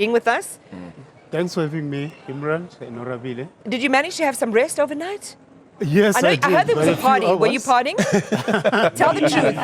being with us. Thanks for having me, Imran and Arabile. Did you manage to have some rest overnight? Yes, I did. I heard there was a party. Were you partying? Tell the truth.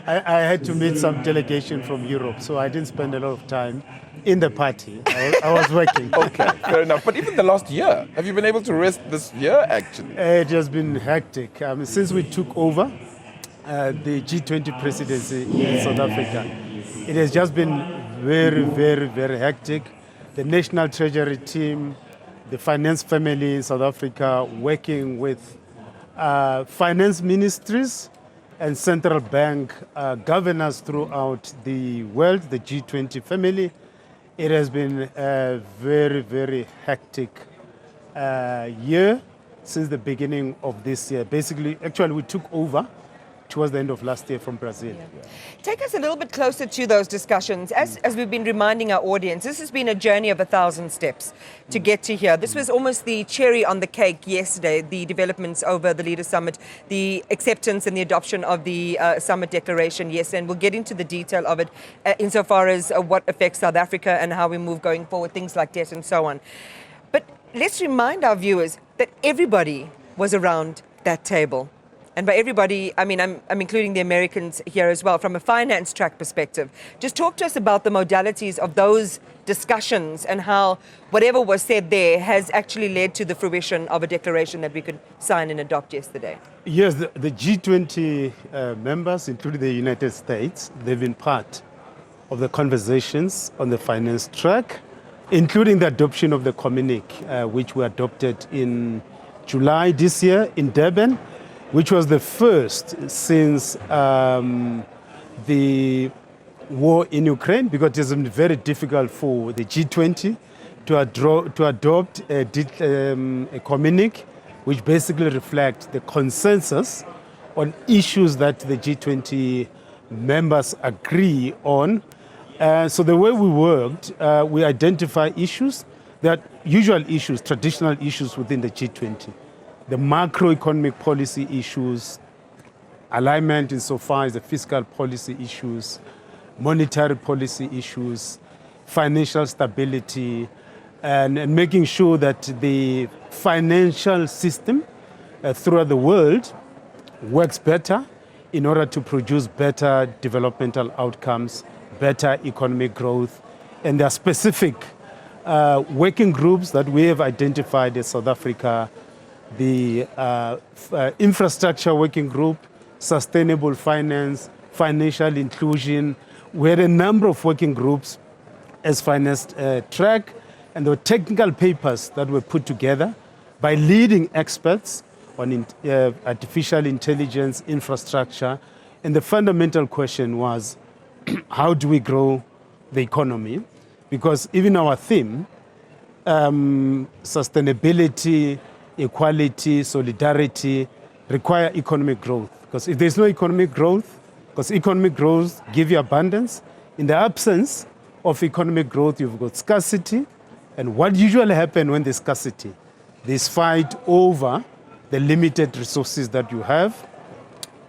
I had to meet some delegation from Europe, so I didn't spend a lot of time in the party. I was working. Okay, fair enough. But even the last year, have you been able to rest this year, actually? It has been hectic. Since we took over the G20 presidency in South Africa, it has just been very, very, very hectic. The National Treasury team, the finance family in South Africa, working with finance ministries and central bank governors throughout the world, the G20 family. It has been a very, very hectic year since the beginning of this year. Basically, actually, we took over towards the end of last year from Brazil. Yeah. Take us a little bit closer to those discussions. As we've been reminding our audience, this has been a journey of 1,000 steps to get to here. This was almost the cherry on the cake yesterday, the developments over the Leaders' Summit, the acceptance and the adoption of the summit declaration, yes, and we'll get into the detail of it insofar as what affects South Africa and how we move going forward, things like debt and so on. But let's remind our viewers that everybody was around that table. And by everybody, I mean, I'm including the Americans here as well, from a finance track perspective. Just talk to us about the modalities of those discussions and how whatever was said there has actually led to the fruition of a declaration that we could sign and adopt yesterday. Yes, the G20 members, including the United States, they've been part of the conversations on the finance track, including the adoption of the communique, which we adopted in July this year in Durban, which was the first since the war in Ukraine, because it's been very difficult for the G20 to adopt a communique which basically reflects the consensus on issues that the G20 members agree on. So the way we worked, we identify issues that usual issues, traditional issues within the G20. The macroeconomic policy issues, alignment insofar as the fiscal policy issues, monetary policy issues, financial stability, and making sure that the financial system throughout the world works better in order to produce better developmental outcomes, better economic growth. And there are specific working groups that we have identified as South Africa: the infrastructure working group, sustainable finance, financial inclusion. We had a number of working groups as finance track, and there were technical papers that were put together by leading experts on artificial intelligence, infrastructure. And the fundamental question was, how do we grow the economy? Because even our theme, sustainability, equality, solidarity, require economic growth. Because if there's no economic growth, because economic growth gives you abundance, in the absence of economic growth, you've got scarcity. And what usually happens when there's scarcity? There's fight over the limited resources that you have.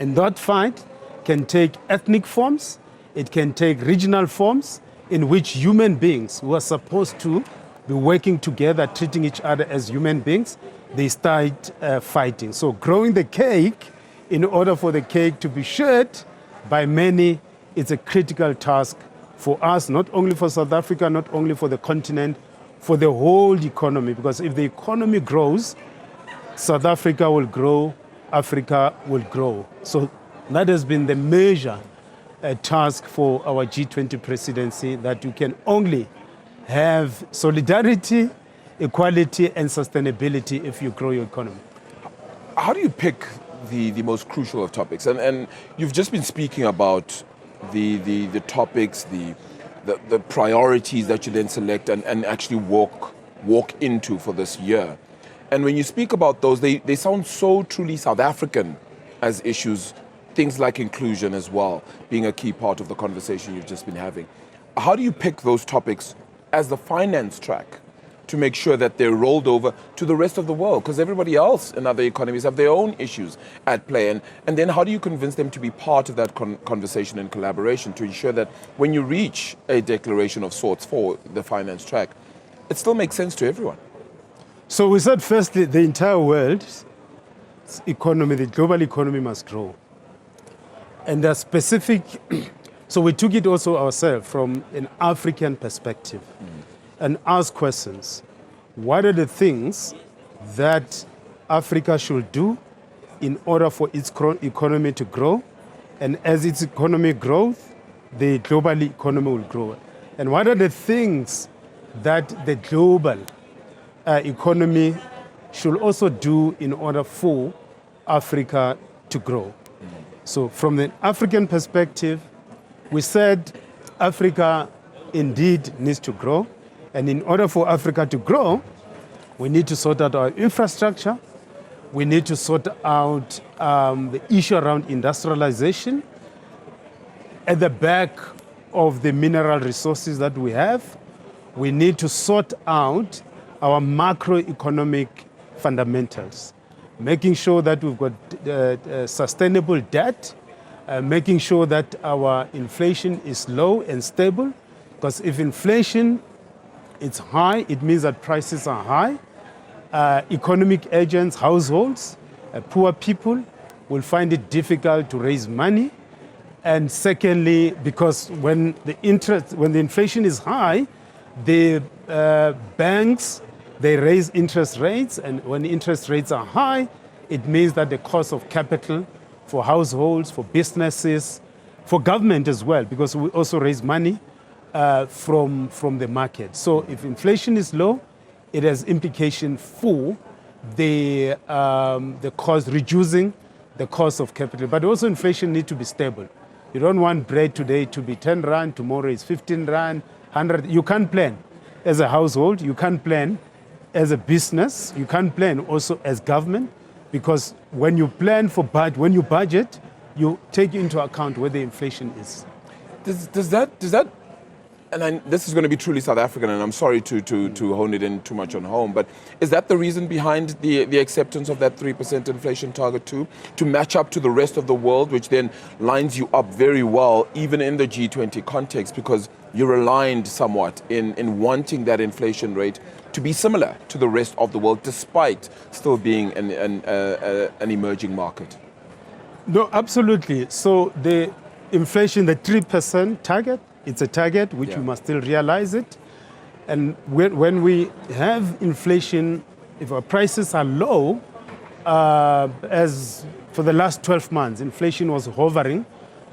And that fight can take ethnic forms, it can take regional forms, in which human beings who are supposed to be working together, treating each other as human beings, they start fighting. So growing the cake, in order for the cake to be shared by many, is a critical task for us, not only for South Africa, not only for the continent, for the whole economy. Because if the economy grows, South Africa will grow, Africa will grow. So that has been the major task for our G20 presidency, that you can only have solidarity, equality, and sustainability if you grow your economy. How do you pick the most crucial of topics? And you've just been speaking about the topics, the priorities that you then select and actually walk into for this year. And when you speak about those, they sound so truly South African as issues, things like inclusion as well, being a key part of the conversation you've just been having. How do you pick those topics as the finance track to make sure that they're rolled over to the rest of the world? Because everybody else in other economies have their own issues at play. And then how do you convince them to be part of that conversation and collaboration to ensure that when you reach a declaration of sorts for the finance track, it still makes sense to everyone? So we said firstly, the entire world's economy, the global economy must grow. And there are specific, so we took it also ourselves from an African perspective and asked questions. What are the things that Africa should do in order for its economy to grow? And as its economy grows, the global economy will grow. And what are the things that the global economy should also do in order for Africa to grow? So from the African perspective, we said Africa indeed needs to grow. And in order for Africa to grow, we need to sort out our infrastructure. We need to sort out the issue around industrialization. At the back of the mineral resources that we have, we need to sort out our macroeconomic fundamentals, making sure that we've got sustainable debt, making sure that our inflation is low and stable, because if inflation is high, it means that prices are high. Economic agents, households, poor people will find it difficult to raise money. And secondly, because when the inflation is high, the banks, they raise interest rates, and when interest rates are high, it means that the cost of capital for households, for businesses, for government as well, because we also raise money from the market. So if inflation is low, it has implication for the cost, reducing the cost of capital. But also inflation needs to be stable. You don't want bread today to be 10 rand, tomorrow it's 15 rand, 100. You can't plan as a household, you can't plan as a business, you can't plan also as government, because when you plan for when you budget, you take into account where the inflation is. Does that and this is going to be truly South African, and I'm sorry to hone it in too much on home, but is that the reason behind the acceptance of that 3% inflation target too, to match up to the rest of the world, which then lines you up very well, even in the G20 context, because you're aligned somewhat in wanting that inflation rate to be similar to the rest of the world, despite still being an emerging market? No, absolutely. So the inflation, the 3% target, it's a target which we must still realize it. And when we have inflation, if our prices are low, as for the last 12 months, inflation was hovering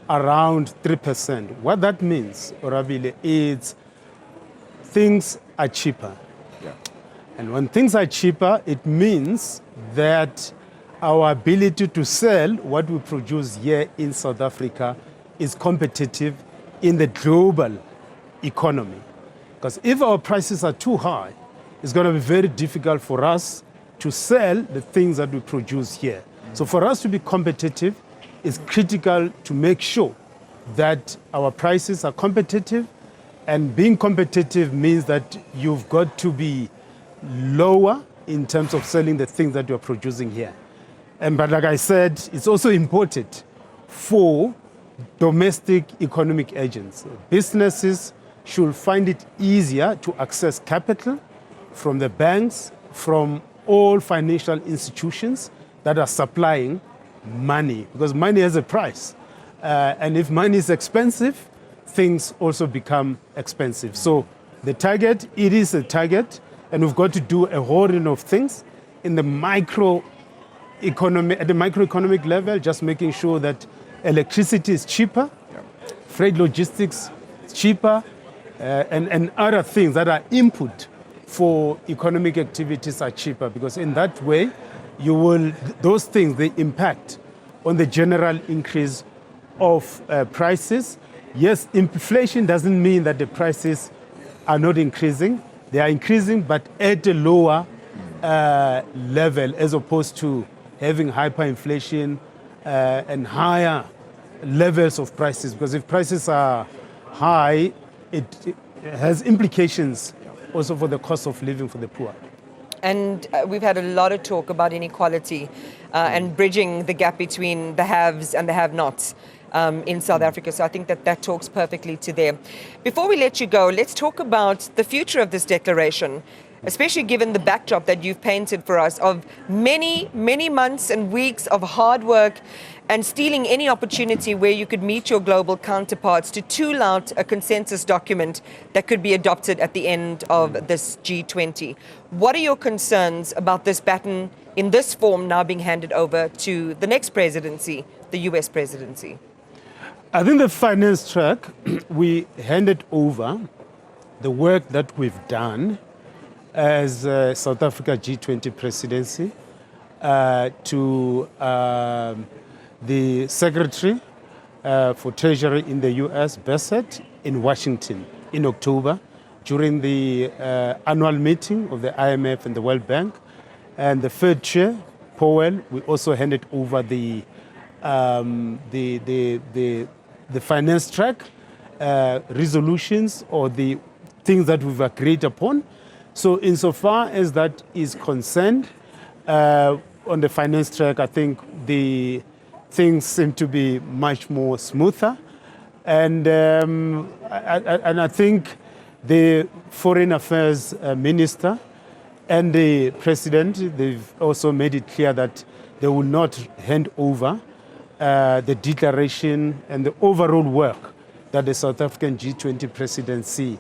around 3%. What that means, Arabile, is things are cheaper. Yeah. And when things are cheaper, it means that our ability to sell what we produce here in South Africa is competitive in the global economy. Because if our prices are too high, it's going to be very difficult for us to sell the things that we produce here. So for us to be competitive, it's critical to make sure that our prices are competitive. And being competitive means that you've got to be lower in terms of selling the things that you're producing here. But like I said, it's also important for domestic economic agents. Businesses should find it easier to access capital from the banks, from all financial institutions that are supplying money, because money has a price. And if money is expensive, things also become expensive. So the target, it is a target, and we've got to do a whole range of things in the at the microeconomic level, just making sure that electricity is cheaper, freight logistics is cheaper, and other things that are input for economic activities are cheaper, because in that way, those things, they impact on the general increase of prices. Yes, inflation doesn't mean that the prices are not increasing. They are increasing, but at a lower level, as opposed to having hyperinflation and higher levels of prices. Because if prices are high, it has implications also for the cost of living for the poor. And we've had a lot of talk about inequality and bridging the gap between the haves and the have-nots in South Africa. So I think that talks perfectly to there. Before we let you go, let's talk about the future of this declaration, especially given the backdrop that you've painted for us of many, many months and weeks of hard work and stealing any opportunity where you could meet your global counterparts to tool out a consensus document that could be adopted at the end of this G20. What are your concerns about this baton in this form now being handed over to the next presidency, the US presidency? I think the finance track, we handed over the work that we've done as South Africa G20 presidency to the Secretary for Treasury in the US, Bassett, in Washington in October during the annual meeting of the IMF and the World Bank. And the third chair, Powell, we also handed over the finance track resolutions or the things that we've agreed upon. So insofar as that is concerned, on the finance track, I think the things seem to be much more smoother. And I think the Foreign Affairs Minister and the President, they've also made it clear that they will not hand over the declaration and the overall work that the South African G20 presidency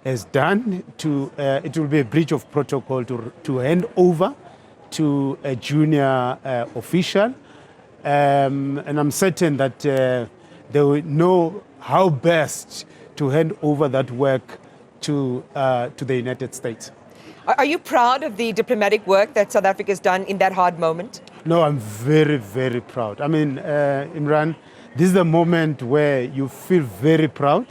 has done. It will be a breach of protocol to hand over to a junior official. And I'm certain that they will know how best to hand over that work to the United States. Are you proud of the diplomatic work that South Africa has done in that hard moment? No, I'm very, very proud. I mean, Imran, this is the moment where you feel very proud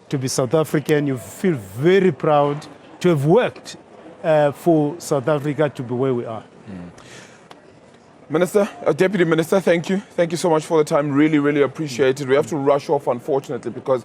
to be South African. You feel very proud to have worked for South Africa to be where we are. Minister, Deputy Minister, thank you. Thank you so much for the time. Really, really appreciate it. We have to rush off, unfortunately, because